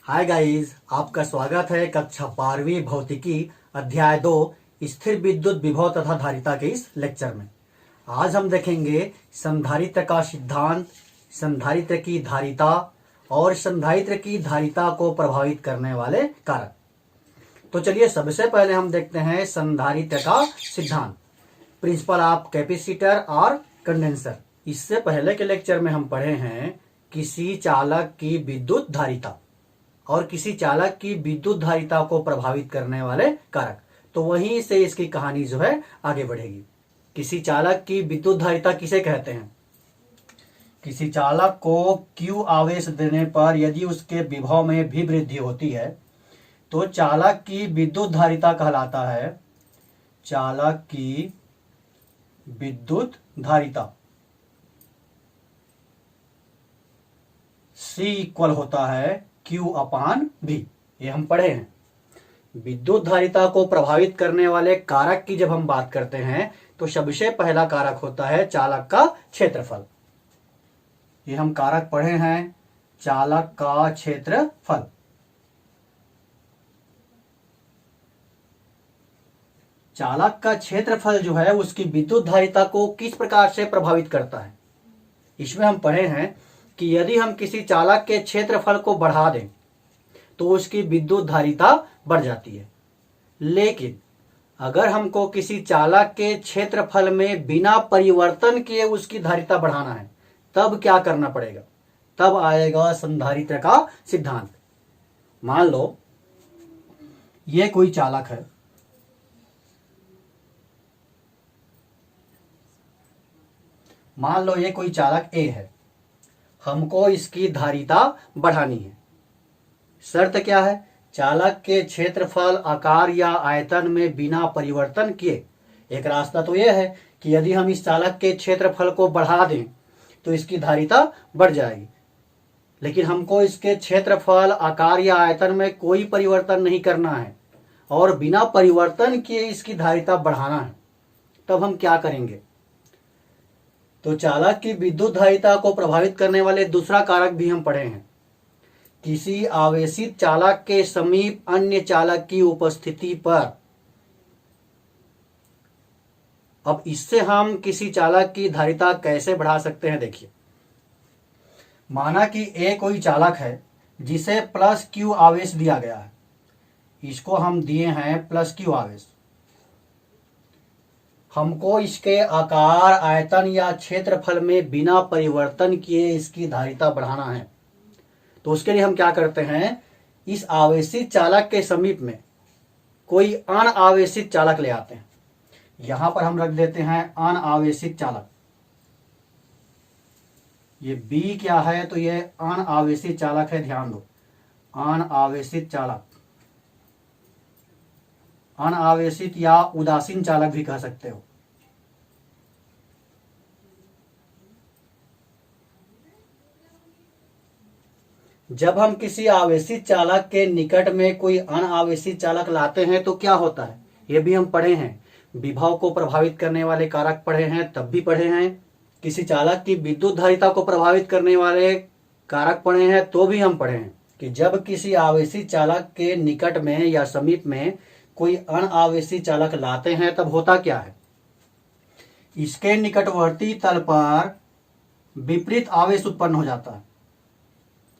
Hi guys, आपका स्वागत है कक्षा 12वीं भौतिकी अध्याय 2 स्थिर विद्युत विभव तथा धारिता के इस लेक्चर में। आज हम देखेंगे संधारित्र का सिद्धांत, संधारित्र की धारिता और संधारित्र की धारिता को प्रभावित करने वाले कारक। तो चलिए सबसे पहले हम देखते हैं संधारित्र का सिद्धांत, प्रिंसिपल ऑफ कैपेसिटर और कंडेंसर। इससे पहले के लेक्चर में हम पढ़े हैं किसी चालक की विद्युत धारिता और किसी चालक की विद्युत धारिता को प्रभावित करने वाले कारक। तो वहीं से इसकी कहानी जो है आगे बढ़ेगी। किसी चालक की विद्युत धारिता किसे कहते हैं? किसी चालक को Q आवेश देने पर यदि उसके विभव में भी वृद्धि होती है तो चालक की विद्युत धारिता कहलाता है चालक की विद्युत धारिता। C इक्वल होता है Q/V। ये हम पढ़े हैं। विद्युत धारिता को प्रभावित करने वाले कारक की जब हम बात करते हैं तो सबसे पहला कारक होता है चालक का क्षेत्रफल। ये हम कारक पढ़े हैं, चालक का क्षेत्रफल। चालक का क्षेत्रफल जो है उसकी विद्युत धारिता को किस प्रकार से प्रभावित करता है, इसमें हम पढ़े हैं कि यदि हम किसी चालक के क्षेत्रफल को बढ़ा दें तो उसकी विद्युत धारिता बढ़ जाती है। लेकिन अगर हमको किसी चालक के क्षेत्रफल में बिना परिवर्तन किए उसकी धारिता बढ़ाना है तब क्या करना पड़ेगा? तब आएगा संधारित्र का सिद्धांत। मान लो ये कोई चालक है, मान लो ये कोई चालक A है, हमको इसकी धारिता बढ़ानी है। शर्त क्या है? चालक के क्षेत्रफल, आकार या आयतन में बिना परिवर्तन किए। एक रास्ता तो यह है कि यदि हम इस चालक के क्षेत्रफल को बढ़ा दें तो इसकी धारिता बढ़ जाएगी, लेकिन हमको इसके क्षेत्रफल, आकार या आयतन में कोई परिवर्तन नहीं करना है और बिना परिवर्तन किए इसकी धारिता बढ़ाना है। तब हम क्या करेंगे? तो चालक की विद्युत धारिता को प्रभावित करने वाले दूसरा कारक भी हम पढ़े हैं, किसी आवेशित चालक के समीप अन्य चालक की उपस्थिति पर। अब इससे हम किसी चालक की धारिता कैसे बढ़ा सकते हैं? देखिए, माना कि A कोई चालक है जिसे +Q आवेश दिया गया है, इसको हम दिए हैं +Q आवेश। हमको इसके आकार, आयतन या क्षेत्रफल में बिना परिवर्तन किए इसकी धारिता बढ़ाना है। तो उसके लिए हम क्या करते हैं, इस आवेशित चालक के समीप में कोई अनावेशित चालक ले आते हैं। यहां पर हम रख देते हैं अनावेशित चालक। ये B क्या है? तो ये अनावेशित चालक है, ध्यान दो, अनावेशित चालक। अनावेशित या उदासीन चालक भी कह सकते हो। जब हम किसी आवेशित चालक के निकट में कोई अनावेशित चालक लाते हैं तो क्या होता है, ये भी हम पढ़े हैं। विभव को प्रभावित करने वाले कारक पढ़े हैं, तब भी पढ़े हैं। किसी चालक की विद्युत धारिता को प्रभावित करने वाले कारक पढ़े हैं, तो भी हम पढ़े हैं कि जब किसी आवेशित चालक के निकट में या समीप में कोई अनावेशित चालक लाते हैं तब होता क्या है, इसके निकटवर्ती तल पर विपरीत आवेश उत्पन्न हो जाता है।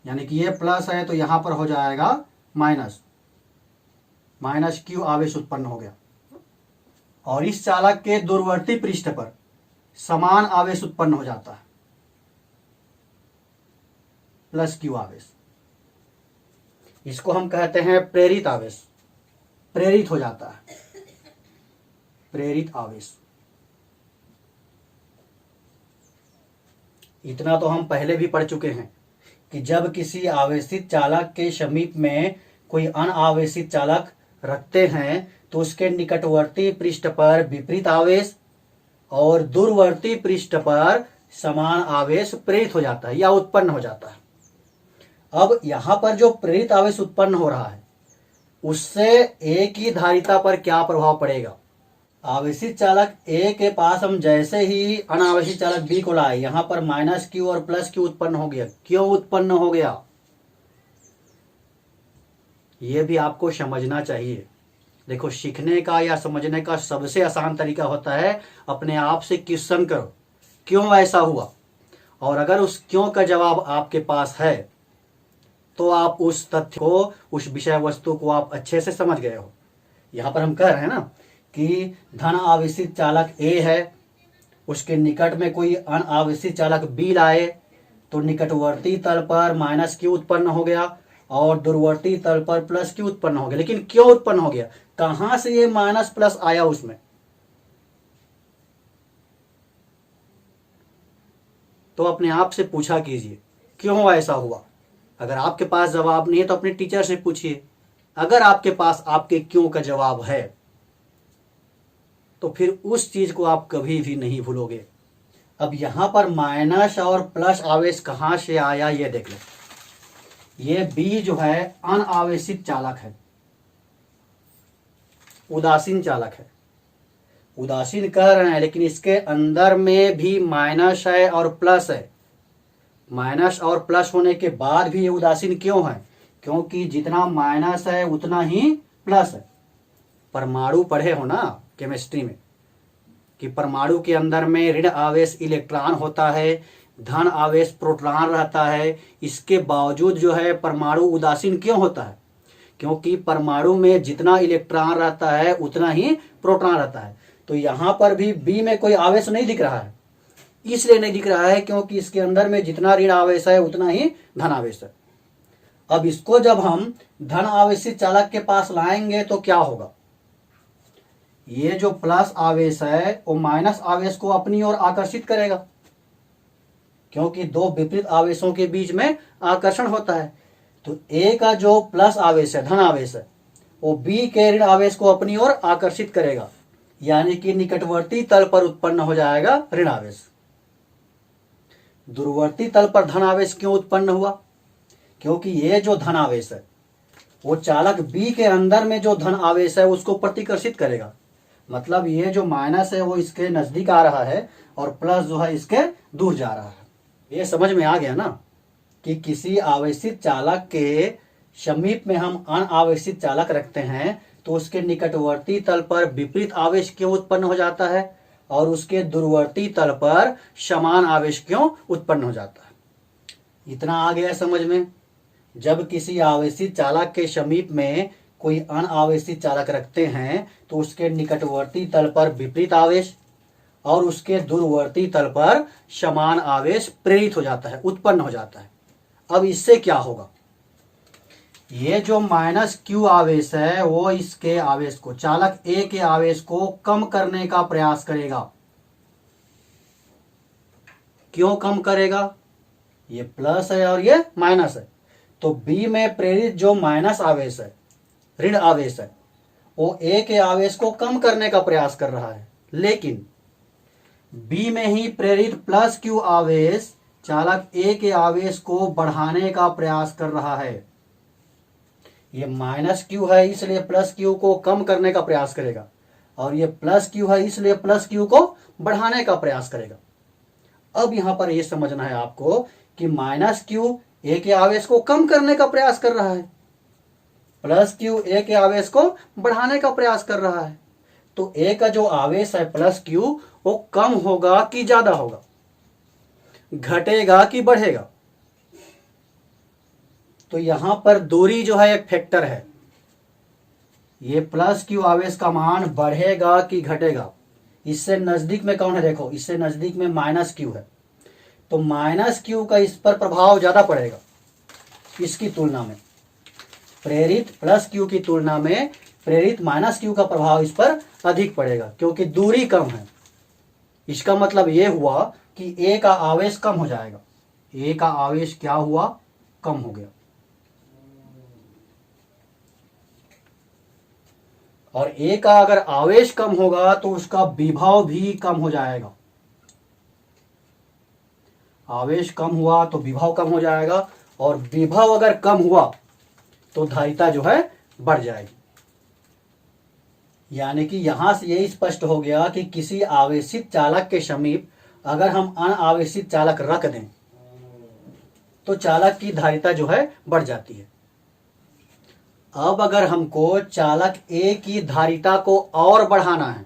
यानी कि ये प्लस है तो यहां पर हो जाएगा माइनस, -Q आवेश उत्पन्न हो गया। और इस चालक के दूरवर्ती पृष्ठ पर समान आवेश उत्पन्न हो जाता है, +Q आवेश। इसको हम कहते हैं प्रेरित आवेश। प्रेरित हो जाता है, प्रेरित आवेश। इतना तो हम पहले भी पढ़ चुके हैं कि जब किसी आवेशित चालक के समीप में कोई अनावेशित चालक रखते हैं तो उसके निकटवर्ती पृष्ठ पर विपरीत आवेश और दूरवर्ती पृष्ठ पर समान आवेश प्रेरित हो जाता है या उत्पन्न हो जाता है। अब यहां पर जो प्रेरित आवेश उत्पन्न हो रहा है उससे A की धारिता पर क्या प्रभाव पड़ेगा? आवेशित चालक A के पास हम जैसे ही अनावेशित चालक B को लाए, यहां पर -Q और +Q उत्पन्न हो गया। क्यों उत्पन्न हो गया? ये भी आपको समझना चाहिए। देखो, सीखने का या समझने का सबसे आसान तरीका होता है अपने आप से क्वेश्चन करो, क्यों ऐसा हुआ। और अगर उस क्यों का जवाब आपके पास है तो आप उस तथ्य को, उस विषय वस्तु को आप अच्छे से समझ गए हो। यहाँ पर हम कह रहे हैं ना कि धन आवेशित चालक ए है, उसके निकट में कोई अनावेशित चालक बी लाए तो निकटवर्ती तल पर माइनस क्यू उत्पन्न हो गया और दूरवर्ती तल पर प्लस क्यू उत्पन्न हो गया। लेकिन क्यों उत्पन्न हो गया, कहां से ये माइनस प्लस आया उसमें, तो अपने आप से पूछा कीजिए क्यों ऐसा हुआ। अगर आपके पास जवाब नहीं है तो अपने टीचर से पूछिए। अगर आपके पास आपके क्यों का जवाब है तो फिर उस चीज को आप कभी भी नहीं भूलोगे। अब यहां पर माइनस और प्लस आवेश कहां से आया ये देख लो। ये बी जो है अनावेशित चालक है, उदासीन चालक है। उदासीन कह रहे हैं लेकिन इसके अंदर में भी माइनस है और प्लस है। माइनस और प्लस होने के बाद भी ये उदासीन क्यों है, क्योंकि जितना माइनस है उतना ही प्लस है। परमाणु पढ़े हो ना केमिस्ट्री में कि परमाणु के अंदर में ऋण आवेश इलेक्ट्रॉन होता है, धन आवेश प्रोटॉन रहता है। इसके बावजूद जो है परमाणु उदासीन क्यों होता है, क्योंकि परमाणु में जितना इलेक्ट्रॉन रहता है उतना ही प्रोटॉन रहता है। तो यहां पर भी बी में कोई आवेश नहीं दिख रहा है, इसलिए नहीं दिख रहा है क्योंकि इसके अंदर में जितना ऋण आवेश है उतना ही धन आवेश है। अब इसको जब हम धन आवेशित चालक के पास लाएंगे तो क्या होगा, ये जो प्लस आवेश है वो माइनस आवेश को अपनी ओर आकर्षित करेगा, क्योंकि दो विपरीत आवेशों के बीच में आकर्षण होता है। तो ए का जो प्लस आवेश है, धन आवेश है, वो बी के ऋण आवेश को अपनी ओर आकर्षित करेगा, यानी कि निकटवर्ती तल पर उत्पन्न हो जाएगा ऋण आवेश। दूरवर्ती तल पर धन आवेश क्यों उत्पन्न हुआ, क्योंकि ये जो धन आवेश है वो चालक बी के अंदर में जो धन आवेश है उसको प्रतिकर्षित करेगा। मतलब ये जो माइनस है वो इसके नजदीक आ रहा है और प्लस जो है इसके दूर जा रहा है। ये समझ में आ गया ना कि किसी आवेशित चालक के समीप में हम अनावेशित चालक रखते हैं तो उसके निकटवर्ती तल पर विपरीत आवेश क्यों उत्पन्न हो जाता है और उसके दूरवर्ती तल पर समान आवेश क्यों उत्पन्न हो जाता है। इतना आ गया समझ में। जब किसी आवेशित चालक के समीप में कोई अनावेशित चालक रखते हैं तो उसके निकटवर्ती तल पर विपरीत आवेश और उसके दूरवर्ती तल पर समान आवेश प्रेरित हो जाता है, उत्पन्न हो जाता है। अब इससे क्या होगा, ये जो माइनस क्यू आवेश है वो इसके आवेश को, चालक ए के आवेश को कम करने का प्रयास करेगा। क्यों कम करेगा, ये प्लस है और ये माइनस है, तो बी में प्रेरित जो माइनस आवेश है, ऋण आवेश है, वो ए के आवेश को कम करने का प्रयास कर रहा है। लेकिन बी में ही प्रेरित प्लस क्यू आवेश चालक ए के आवेश को बढ़ाने का प्रयास कर रहा है। ये माइनस क्यू है इसलिए प्लस क्यू को कम करने का प्रयास करेगा और ये प्लस क्यू है इसलिए प्लस क्यू को बढ़ाने का प्रयास करेगा। अब यहां पर यह समझना है आपको कि माइनस क्यू ए के आवेश को कम करने का प्रयास कर रहा है, प्लस क्यू ए के आवेश को बढ़ाने का प्रयास कर रहा है। तो ए का जो आवेश है प्लस क्यू वो कम होगा कि ज्यादा होगा, घटेगा कि बढ़ेगा। तो यहां पर दूरी जो है एक फैक्टर है, ये प्लस क्यू आवेश का मान बढ़ेगा कि घटेगा। इससे नजदीक में कौन है, देखो इससे नजदीक में माइनस क्यू है, तो माइनस क्यू का इस पर प्रभाव ज्यादा पड़ेगा इसकी तुलना में। प्रेरित प्लस क्यू की तुलना में प्रेरित माइनस क्यू का प्रभाव इस पर अधिक पड़ेगा क्योंकि दूरी कम है। इसका मतलब यह हुआ कि ए का आवेश कम हो जाएगा। ए का आवेश क्या हुआ, कम हो गया। और ए का अगर आवेश कम होगा तो उसका विभव भी कम हो जाएगा। आवेश कम हुआ तो विभव कम हो जाएगा और विभव अगर कम हुआ तो धारिता जो है बढ़ जाएगी। यानी कि यहां से यही स्पष्ट हो गया कि किसी आवेशित चालक के समीप अगर हम अनावेशित चालक रख दें तो चालक की धारिता जो है बढ़ जाती है। अब अगर हमको चालक ए की धारिता को और बढ़ाना है,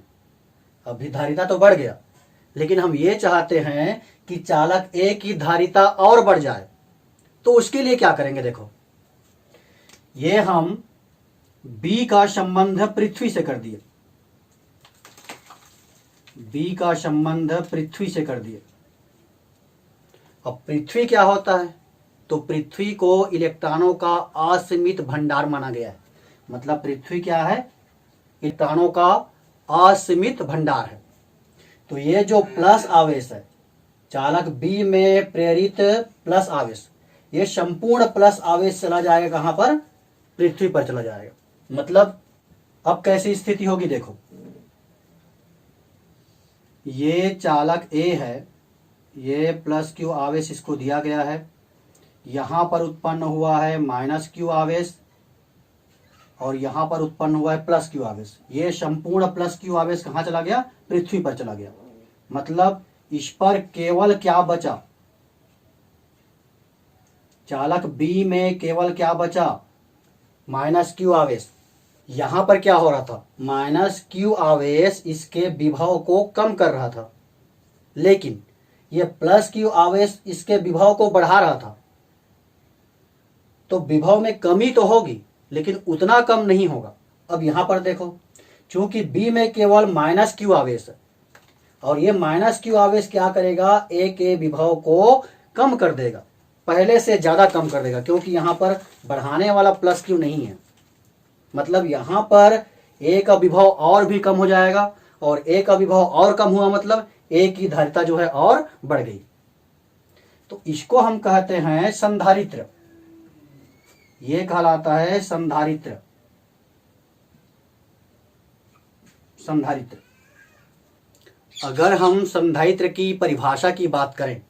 अभी धारिता तो बढ़ गया, लेकिन हम ये चाहते हैं कि चालक ए की धारिता और बढ़ जाए, तो उसके लिए क्या करेंगे? देखो, ये हम बी का संबंध पृथ्वी से कर दिए, बी का संबंध पृथ्वी से कर दिए। अब पृथ्वी क्या होता है? तो पृथ्वी को इलेक्ट्रॉनों का असीमित भंडार माना गया है। मतलब पृथ्वी क्या है? इलेक्ट्रॉनों का असीमित भंडार है। तो ये जो प्लस आवेश है, चालक बी में प्रेरित प्लस आवेश, ये संपूर्ण प्लस आवेश चला जाएगा कहां पर? पृथ्वी पर चला जाएगा। मतलब अब कैसी स्थिति होगी? देखो, ये चालक ए है, ये प्लस क्यू आवेश इसको दिया गया है, यहां पर उत्पन्न हुआ है माइनस क्यू आवेश और यहां पर उत्पन्न हुआ है प्लस क्यू आवेश। ये संपूर्ण प्लस क्यू आवेश कहां चला गया? पृथ्वी पर चला गया। मतलब इस पर केवल क्या बचा? चालक बी में केवल क्या बचा? माइनस क्यू आवेश। यहां पर क्या हो रहा था? माइनस क्यू आवेश इसके विभव को कम कर रहा था, लेकिन यह प्लस क्यू आवेश इसके विभव को बढ़ा रहा था। तो विभव में कमी तो होगी, लेकिन उतना कम नहीं होगा। अब यहां पर देखो, चूंकि बी में केवल माइनस क्यू आवेश है और ये माइनस क्यू आवेश क्या करेगा? ए के विभव को कम कर देगा, पहले से ज्यादा कम कर देगा, क्योंकि यहां पर बढ़ाने वाला प्लस क्यू नहीं है। मतलब यहां पर ए का विभव और भी कम हो जाएगा, और ए का विभव और कम हुआ मतलब ए की धारिता जो है और बढ़ गई। तो इसको हम कहते हैं संधारित्र। ये कहलाता है संधारित्र। संधारित्र। अगर हम संधारित्र की परिभाषा की बात करें,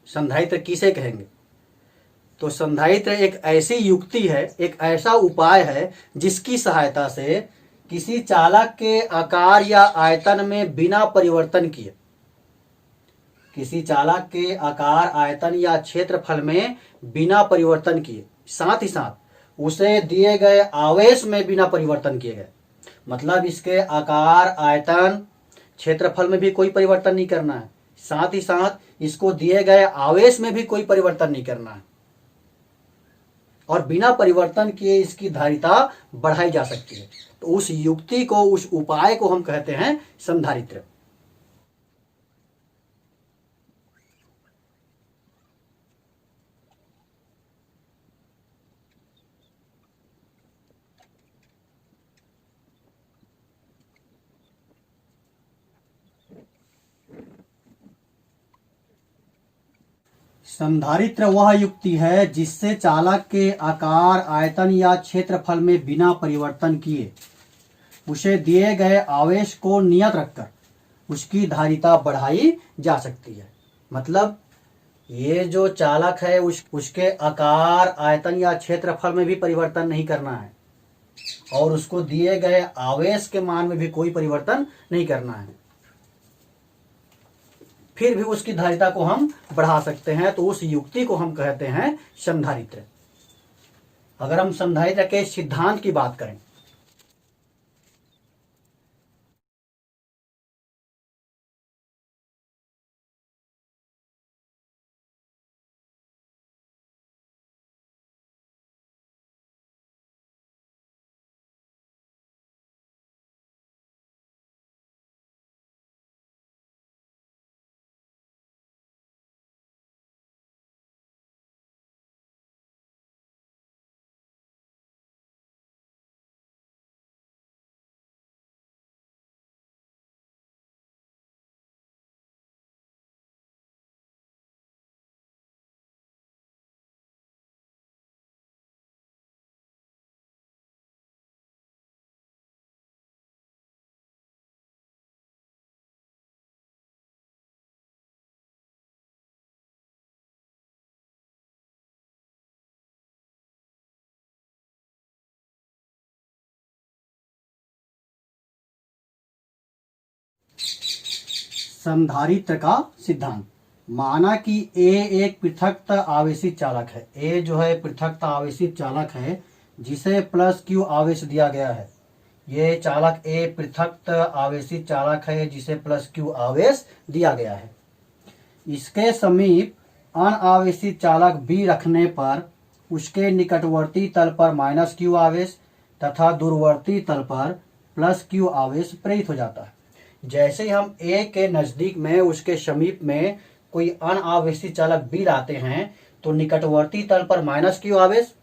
संधारित्र किसे कहेंगे? तो संधारित्र एक ऐसी युक्ति है, एक ऐसा उपाय है जिसकी सहायता से किसी चालक के आकार या आयतन में बिना परिवर्तन किए, किसी चालक के आकार, आयतन या क्षेत्रफल में बिना परिवर्तन किए, साथ ही साथ उसे दिए गए आवेश में बिना परिवर्तन किए गए। मतलब इसके आकार, आयतन, क्षेत्रफल में भी कोई परिवर्तन नहीं करना है, साथ ही साथ इसको दिए गए आवेश में भी कोई परिवर्तन नहीं करना है, और बिना परिवर्तन किए इसकी धारिता बढ़ाई जा सकती है। तो उस युक्ति को, उस उपाय को हम कहते हैं संधारित्र। संधारित्र वह युक्ति है जिससे चालक के आकार, आयतन या क्षेत्रफल में बिना परिवर्तन किए उसे दिए गए आवेश को नियत रखकर उसकी धारिता बढ़ाई जा सकती है। मतलब ये जो चालक है उसके आकार, आयतन या क्षेत्रफल में भी परिवर्तन नहीं करना है, और उसको दिए गए आवेश के मान में भी कोई परिवर्तन नहीं करना है, फिर भी उसकी धारिता को हम बढ़ा सकते हैं। तो उस युक्ति को हम कहते हैं संधारित्र। अगर हम संधारित्र के सिद्धांत की बात करें, संधारित्र का सिद्धांत। माना कि ए एक पृथक आवेशित चालक है। ए जो है पृथक आवेशित चालक है, जिसे प्लस क्यू आवेश दिया गया है। ये चालक ए पृथक आवेशित चालक है जिसे प्लस क्यू आवेश दिया गया है। इसके समीप अनावेशित चालक बी रखने पर उसके निकटवर्ती तल पर माइनस क्यू आवेश तथा दूरवर्ती तल पर प्लस क्यू आवेश प्रेरित हो जाता है। जैसे ही हम ए के नजदीक में उसके समीप में कोई अनावेशित चालक बी लाते हैं तो निकटवर्ती तल पर माइनस क्यू आवेश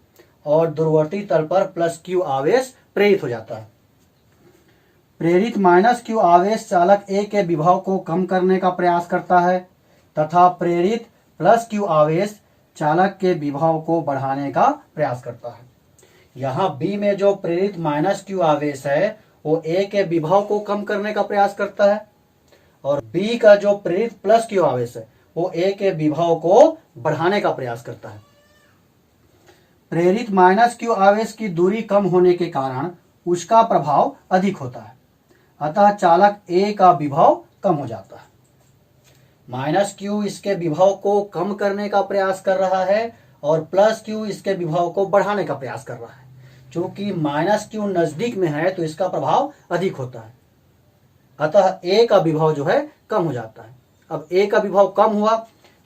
और दूरवर्ती तल पर प्लस क्यू आवेश प्रेरित हो जाता है। प्रेरित माइनस क्यू आवेश चालक ए के विभव को कम करने का प्रयास करता है तथा प्रेरित प्लस क्यू आवेश चालक के विभव को बढ़ाने का प्रयास करता है। यहाँ बी में जो प्रेरित माइनस क्यू आवेश है वो ए के विभव को कम करने का प्रयास करता है और बी का जो प्रेरित प्लस क्यू आवेश है वो ए के विभव को बढ़ाने का प्रयास करता है। प्रेरित माइनस क्यू आवेश की दूरी कम होने के कारण उसका प्रभाव अधिक होता है, अतः चालक ए का विभव कम हो जाता है। माइनस क्यू इसके विभव को कम करने का प्रयास कर रहा है और प्लस क्यू इसके विभव को बढ़ाने का प्रयास कर रहा है। चूंकि माइनस क्यू नजदीक में है तो इसका प्रभाव अधिक होता है, अतः ए का विभव जो है कम हो जाता है। अब ए का विभव कम हुआ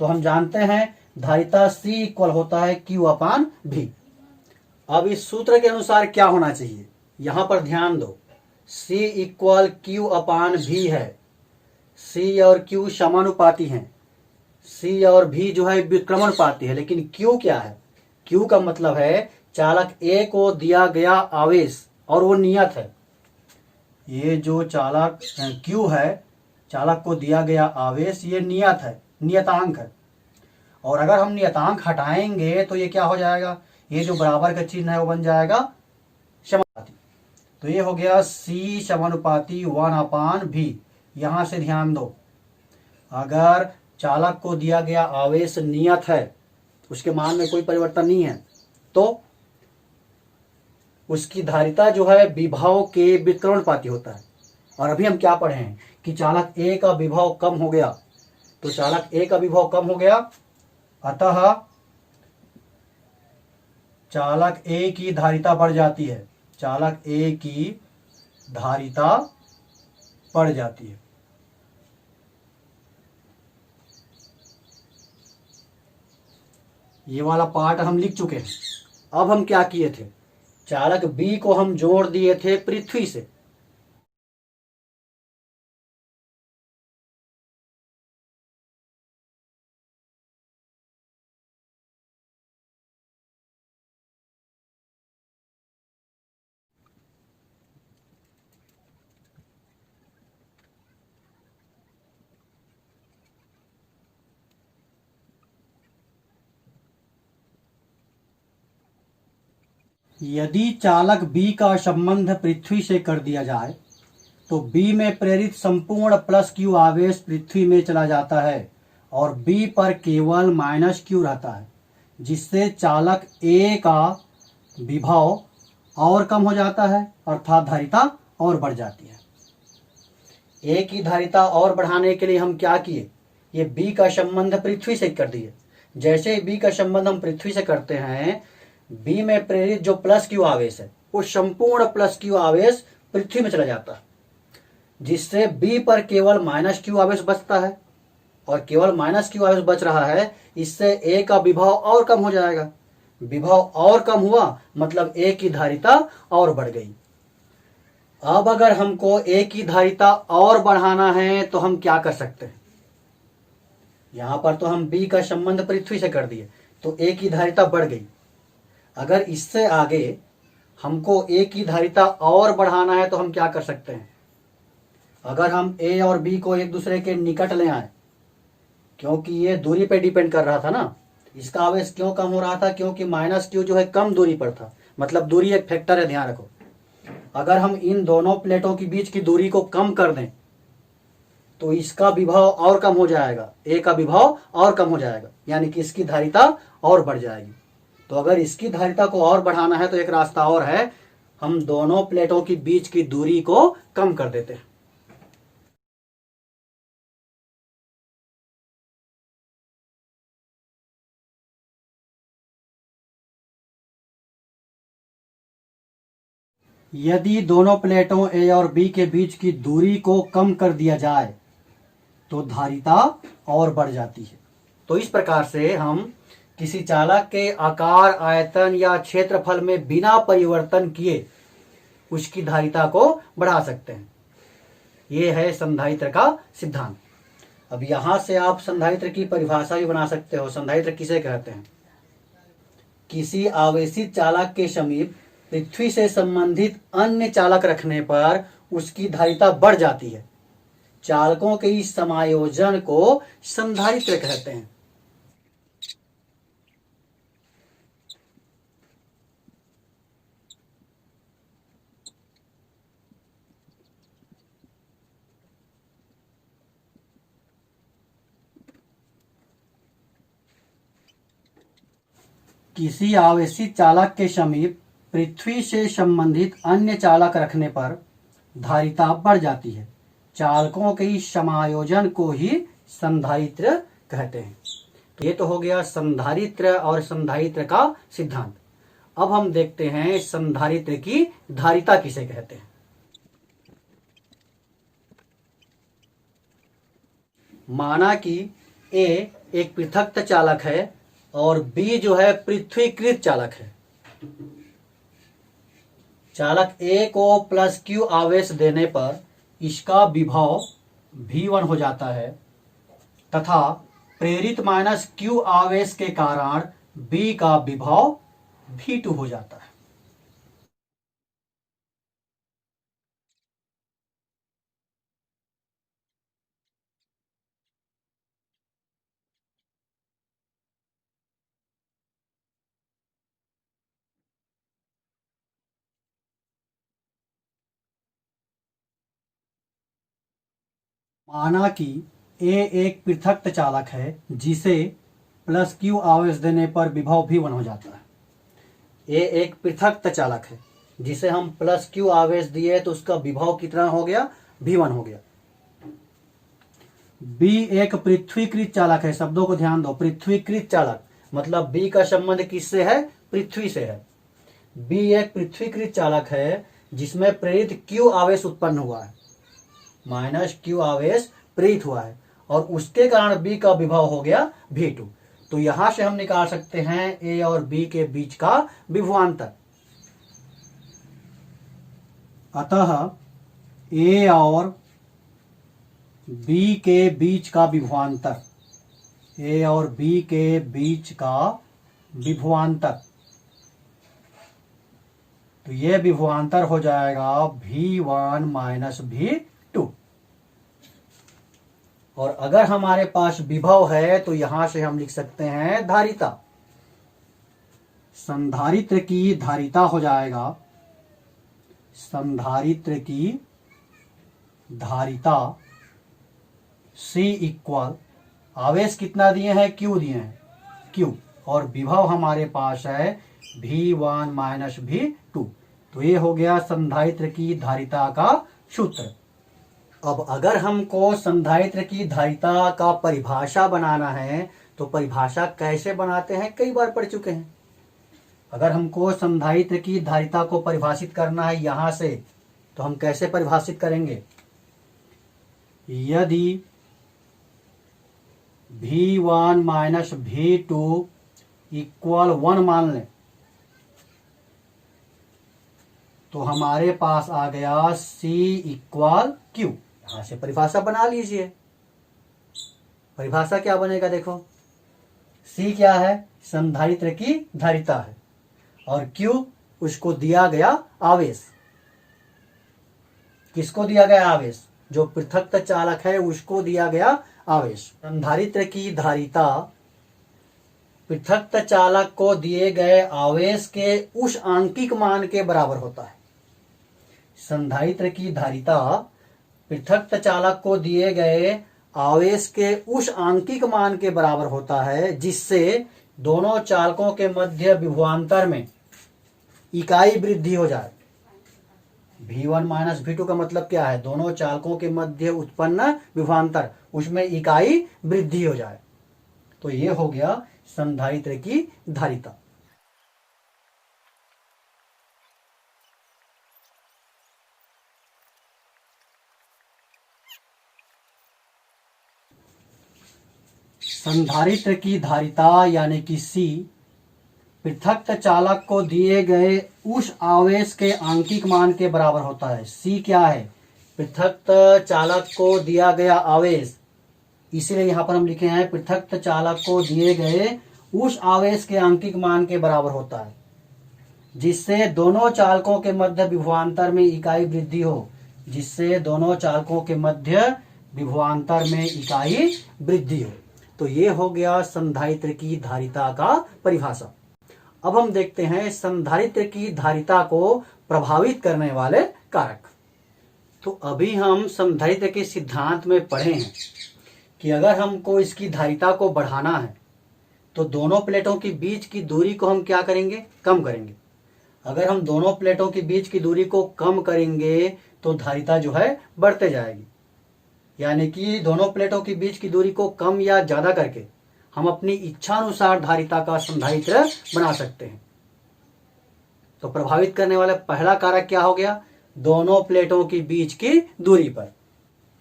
तो हम जानते हैं धारिता C इक्वल होता है Q अपान V। अब इस सूत्र के अनुसार क्या होना चाहिए, यहां पर ध्यान दो। C इक्वल Q अपान V है। C और Q समानुपाती हैं। C और V जो है व्युत्क्रमणपाती है, लेकिन Q क्या है? Q का मतलब है चालक A को दिया गया आवेश और वो नियत है। ये जो चालक Q है, चालक को दिया गया आवेश, ये नियत है, नियतांक है। और अगर हम नियतांक हटाएंगे तो ये क्या हो जाएगा, ये जो बराबर का चिन्ह है वो बन जाएगा समानुपाती। तो ये हो गया C समानुपाती 1 अपान V। यहां से ध्यान दो, अगर चालक को दिया गया आवेश नियत है, उसके मान में कोई परिवर्तन नहीं है, तो उसकी धारिता जो है विभव के व्युत्क्रमणपाती होता है। और अभी हम क्या पढ़े हैं कि चालक ए का विभव कम हो गया, तो चालक ए का विभव कम हो गया, अतः चालक ए की धारिता बढ़ जाती है। चालक ए की धारिता बढ़ जाती है। ये वाला पार्ट हम लिख चुके हैं। अब हम क्या किए थे, चालक बी को हम जोड़ दिए थे पृथ्वी से। यदि चालक बी का संबंध पृथ्वी से कर दिया जाए तो बी में प्रेरित संपूर्ण प्लस क्यू आवेश पृथ्वी में चला जाता है और बी पर केवल माइनस क्यू रहता है, जिससे चालक ए का विभव और कम हो जाता है, अर्थात धारिता और बढ़ जाती है। ए की धारिता और बढ़ाने के लिए हम क्या किए, ये बी का संबंध पृथ्वी से कर दिए। जैसे ही बी का संबंध हम पृथ्वी से करते हैं, बी में प्रेरित जो प्लस क्यू आवेश है वो संपूर्ण प्लस क्यू आवेश पृथ्वी में चला जाता है, जिससे बी पर केवल माइनस क्यू आवेश बचता है। और केवल माइनस क्यू आवेश बच रहा है, इससे ए का विभव और कम हो जाएगा। विभव और कम हुआ मतलब ए की धारिता और बढ़ गई। अब अगर हमको ए की धारिता और बढ़ाना है तो हम क्या कर सकते हैं, यहां पर तो हम बी का संबंध पृथ्वी से कर दिए तो ए की धारिता बढ़ गई। अगर इससे आगे हमको ए की धारिता और बढ़ाना है तो हम क्या कर सकते हैं, अगर हम ए और बी को एक दूसरे के निकट ले आए, क्योंकि ये दूरी पे डिपेंड कर रहा था ना, इसका आवेश क्यों कम हो रहा था, क्योंकि माइनस क्यू जो है कम दूरी पर था, मतलब दूरी एक फैक्टर है, ध्यान रखो। अगर हम इन दोनों प्लेटों के बीच की दूरी को कम कर दें तो इसका विभव और कम हो जाएगा, ए का विभव और कम हो जाएगा, यानी कि इसकी धारिता और बढ़ जाएगी। तो अगर इसकी धारिता को और बढ़ाना है तो एक रास्ता और है, हम दोनों प्लेटों के बीच की दूरी को कम कर देते हैं। यदि दोनों प्लेटों ए और बी के बीच की दूरी को कम कर दिया जाए तो धारिता और बढ़ जाती है। तो इस प्रकार से हम किसी चालक के आकार, आयतन या क्षेत्रफल में बिना परिवर्तन किए उसकी धारिता को बढ़ा सकते हैं। यह है संधारित्र का सिद्धांत। अब यहां से आप संधारित्र की परिभाषा भी बना सकते हो। संधारित्र किसे कहते हैं? किसी आवेशित चालक के समीप पृथ्वी से संबंधित अन्य चालक रखने पर उसकी धारिता बढ़ जाती है। चालकों के इस समायोजन को संधारित्र कहते हैं। किसी आवेशित चालक के समीप पृथ्वी से संबंधित अन्य चालक रखने पर धारिता बढ़ जाती है। चालकों के इस समायोजन को ही संधारित्र कहते हैं। तो ये तो हो गया संधारित्र और संधारित्र का सिद्धांत। अब हम देखते हैं संधारित्र की धारिता किसे कहते हैं। माना कि ए एक पृथक चालक है और बी जो है पृथ्वीकृत चालक है। चालक ए को प्लस क्यू आवेश देने पर इसका विभव V1 हो जाता है तथा प्रेरित माइनस क्यू आवेश के कारण B का विभव V2 हो जाता है। माना कि ए एक पृथक चालक है जिसे प्लस क्यू आवेश देने पर विभव V1 हो जाता है। ए एक पृथक चालक है जिसे हम प्लस क्यू आवेश दिए तो उसका विभव कितना हो गया? V1 हो गया। बी एक पृथ्वीकृत चालक है। शब्दों को ध्यान दो, पृथ्वीकृत चालक मतलब बी का संबंध किससे है? पृथ्वी से है। बी एक पृथ्वीकृत चालक है जिसमें प्रेरित क्यू आवेश उत्पन्न हुआ है, माइनस क्यू आवेश प्रेरित हुआ है और उसके कारण बी का विभव हो गया V2। तो यहां से हम निकाल सकते हैं ए और बी के बीच का विभवांतर। अतः ए और बी के बीच का विभवांतर, ए और बी के बीच का विभवांतर, तो ये विभवांतर हो जाएगा V1 माइनस V2। और अगर हमारे पास विभव है तो यहां से हम लिख सकते हैं धारिता। संधारित्र की धारिता हो जाएगा, संधारित्र की धारिता C इक्वल, आवेश कितना दिए हैं? Q दिए हैं, Q, और विभव हमारे पास है V1 माइनस V2। तो ये हो गया संधारित्र की धारिता का सूत्र। अब अगर हमको संधारित्र की धारिता का परिभाषा बनाना है तो परिभाषा कैसे बनाते हैं कई बार पढ़ चुके हैं। अगर हमको संधारित्र की धारिता को परिभाषित करना है यहां से तो हम कैसे परिभाषित करेंगे? यदि V1 माइनस V2 इक्वल 1 मान लें तो हमारे पास आ गया C इक्वल Q। यहां से परिभाषा बना लीजिए। परिभाषा क्या बनेगा? देखो, C क्या है? संधारित्र की धारिता है और Q उसको दिया गया आवेश। किसको दिया गया आवेश? जो पृथक चालक है उसको दिया गया आवेश। संधारित्र की धारिता पृथक चालक को दिए गए आवेश के उस आंकिक मान के बराबर होता है। संधारित्र की धारिता पृथक चालक को दिए गए आवेश के उस आंकिक मान के बराबर होता है जिससे दोनों चालकों के मध्य विभवांतर में इकाई वृद्धि हो जाए। V1 माइनस V2 का मतलब क्या है? दोनों चालकों के मध्य उत्पन्न विभवांतर, उसमें इकाई वृद्धि हो जाए। तो ये हो गया संधारित्र की धारिता। संधारित्र की धारिता यानी कि सी पृथक चालक को दिए गए उस आवेश के आंकिक मान के बराबर होता है। सी क्या है? पृथक चालक को दिया गया आवेश, इसीलिए यहां पर हम लिखे हैं पृथक चालक को दिए गए उस आवेश के आंकिक मान के बराबर होता है, जिससे दोनों चालकों के मध्य विभवांतर में इकाई वृद्धि हो। जिससे दोनों चालकों के मध्य विभवांतर में इकाई वृद्धि हो। तो ये हो गया संधारित्र की धारिता का परिभाषा। अब हम देखते हैं संधारित्र की धारिता को प्रभावित करने वाले कारक। तो अभी हम संधारित्र के सिद्धांत में पढ़े हैं कि अगर हमको इसकी धारिता को बढ़ाना है तो दोनों प्लेटों के बीच की दूरी को हम क्या करेंगे? कम करेंगे। अगर हम दोनों प्लेटों के बीच की दूरी को कम करेंगे तो धारिता जो है बढ़ते जाएगी। यानी कि दोनों प्लेटों के बीच की दूरी को कम या ज्यादा करके हम अपनी इच्छानुसार धारिता का संधारित्र बना सकते हैं। तो प्रभावित करने वाला पहला कारक क्या हो गया? दोनों प्लेटों के बीच की दूरी पर।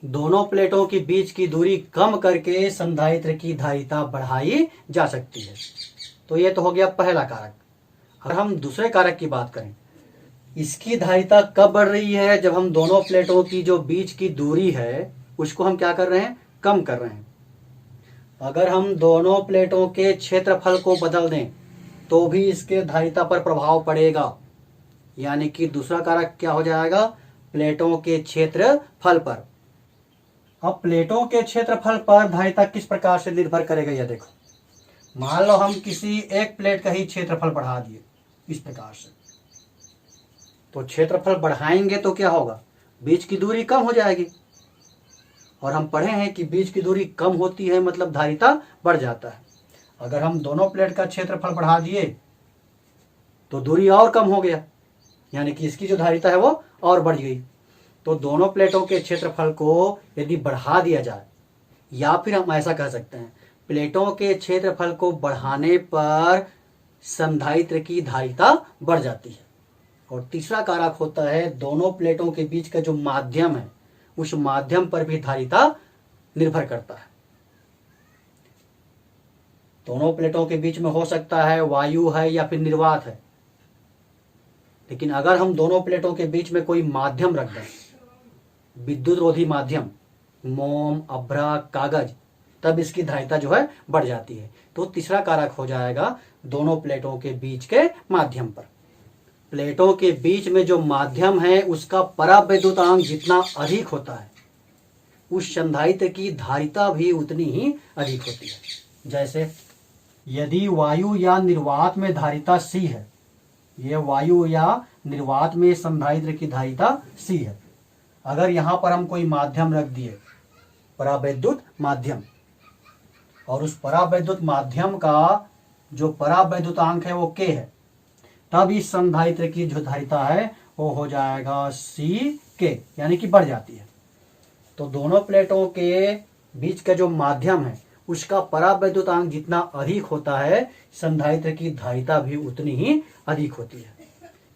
दोनों प्लेटों के बीच की दूरी कम करके संधारित्र की धारिता बढ़ाई जा सकती है। तो ये तो हो गया पहला कारक। अगर हम दूसरे कारक की बात करें, इसकी धारिता कब बढ़ रही है? जब हम दोनों प्लेटों की जो बीच की दूरी है उसको हम क्या कर रहे हैं? कम कर रहे हैं। अगर हम दोनों प्लेटों के क्षेत्रफल को बदल दें तो भी इसके धारिता पर प्रभाव पड़ेगा। यानी कि दूसरा कारक क्या हो जाएगा? प्लेटों के क्षेत्रफल पर। अब प्लेटों के क्षेत्रफल पर धारिता किस प्रकार से निर्भर करेगा? यह देखो, मान लो हम किसी एक प्लेट का ही क्षेत्रफल बढ़ा दिए इस प्रकार से, तो क्षेत्रफल बढ़ाएंगे तो क्या होगा? बीच की दूरी कम हो जाएगी। और हम पढ़े हैं कि बीच की दूरी कम होती है मतलब धारिता बढ़ जाता है। अगर हम दोनों प्लेट का क्षेत्रफल बढ़ा दिए तो दूरी और कम हो गया, यानी कि इसकी जो धारिता है वो और बढ़ गई। तो दोनों प्लेटों के क्षेत्रफल को यदि बढ़ा दिया जाए, या फिर हम ऐसा कह सकते हैं प्लेटों के क्षेत्रफल को बढ़ाने पर संधारित्र की धारिता बढ़ जाती है। और तीसरा कारक होता है दोनों प्लेटों के बीच का जो माध्यम है उस माध्यम पर भी धारिता निर्भर करता है। दोनों प्लेटों के बीच में हो सकता है वायु है या फिर निर्वात है, लेकिन अगर हम दोनों प्लेटों के बीच में कोई माध्यम रख दें, विद्युत रोधी माध्यम, मोम, अभ्रा, कागज, तब इसकी धारिता जो है बढ़ जाती है। तो तीसरा कारक हो जाएगा दोनों प्लेटों के बीच के माध्यम पर। प्लेटों के बीच में जो माध्यम है उसका परावैद्युतांक जितना अधिक होता है उस संधारित्र की धारिता भी उतनी ही अधिक होती है। जैसे यदि वायु या निर्वात में धारिता C है, यह वायु या निर्वात में संधारित्र की धारिता C है। अगर यहां पर हम कोई माध्यम रख दिए, परावैद्युत माध्यम, और उस परावैद्युत माध्यम का जो परावैद्युतांक है वो K है, तब इस संधारित्र की जो धारिता है वो हो जाएगा CK, यानी कि बढ़ जाती है। तो दोनों प्लेटों के बीच का जो माध्यम है उसका परावैद्युतांक जितना अधिक होता है संधारित्र की धारिता भी उतनी ही अधिक होती है।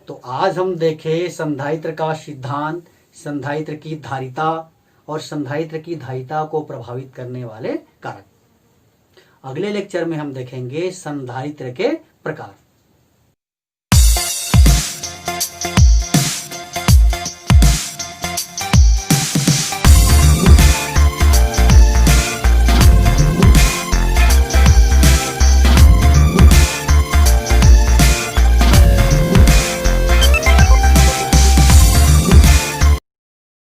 तो आज हम देखे संधारित्र का सिद्धांत, संधारित्र की धारिता और संधारित्र की धारिता को प्रभावित करने वाले कारक। अगले लेक्चर में हम देखेंगे संधारित्र के प्रकार।